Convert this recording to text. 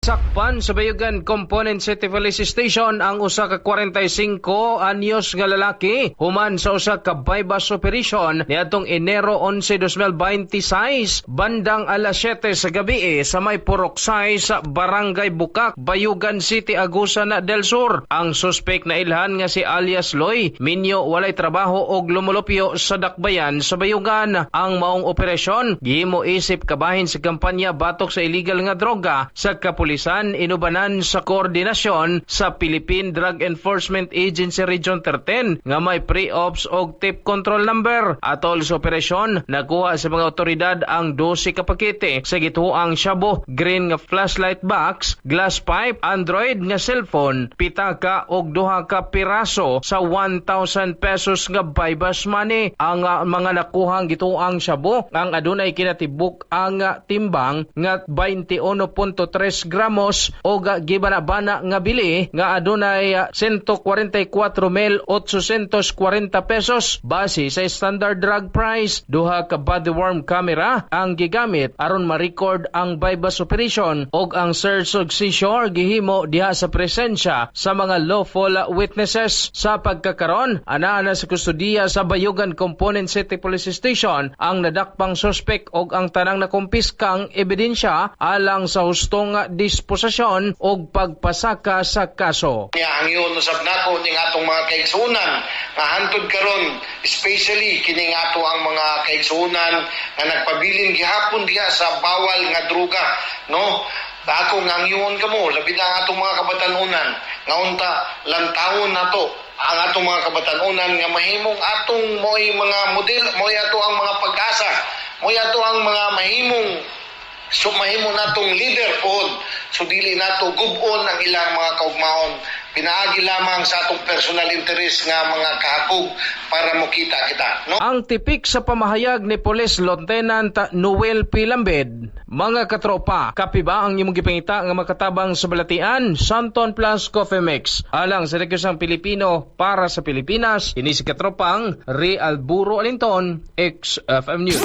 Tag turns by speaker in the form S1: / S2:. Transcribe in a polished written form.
S1: Sakpan sa Bayugan Component City Police Station ang usa ka 45 anyos nga lalaki human sa usa ka bypass operation niadtong Enero 11, 2026 bandang alas 7 sa gabi sa may Puroksay sa Barangay Bukak, Bayugan City, Agusan del Sur. Ang suspek na ilhan nga si alias Loy minyo walay trabaho og lumulupyo sa dakbayan sa Bayugan. Ang maong operasyon gihimo isip kabahin sa kampanya batok sa illegal nga droga sa kapulisan inubanan sa koordinasyon sa Philippine Drug Enforcement Agency Region 13 nga may pre-ops og tip control number. Atol sa operasyon nakuha sa mga otoridad ang 12 ka pakete sa gituang shabu, green nga flashlight box, glass pipe, Android nga cellphone, pitaka og 2 ka piraso sa 1,000 pesos nga bypass money. Ang mga nakuhang gituang shabu ang adunay kinatibuk ang timbang nga 21.3 gramos o gibanabana nga bili nga adunay 144,840 pesos base sa standard drug price. Duha ka body worm camera ang gigamit aron ma-record ang bypass operation og ang search og seizure gihimo diha sa presensya sa mga lawful witnesses. Sa pagkakaron ana sa kustudiya sa Bayugan Component City Police Station ang nadakpang suspek og ang tanang nakumpiskang ebidensya alang sa hustong disposisyon og pagpasaka sa kaso.
S2: Ang iyon usab nato ning atong mga kaigsunan nga hantud karon, especially kini ato ang mga kaigsunan nga nagpabilin gihapon diha sa bawal nga droga, no? Ako nga iyon kamo labi na atong mga kabatanunan nga unta lantawon nato ang atong mga kabatanunan nga mahimong atong moy mga model, moy ato ang mga pag-asa, moy ato ang mga mahimong mahimo natong leader pod. So dili nato gub-on ang ilang mga kaugmaon. Pinaagi lamang sa atong personal interest nga mga kahakog para mokita kita, no?
S1: Ang tipik sa pamahayag ni Police Lieutenant Noel P. Lambed, mga katropa, kapi ba ang imong gipangita nga makatabang sa balatian? Santon Plus Coffee Mix. Alang sa Negosyong Pilipino para sa Pilipinas, ini si katropang Ray Alburo Alinton, XFM News.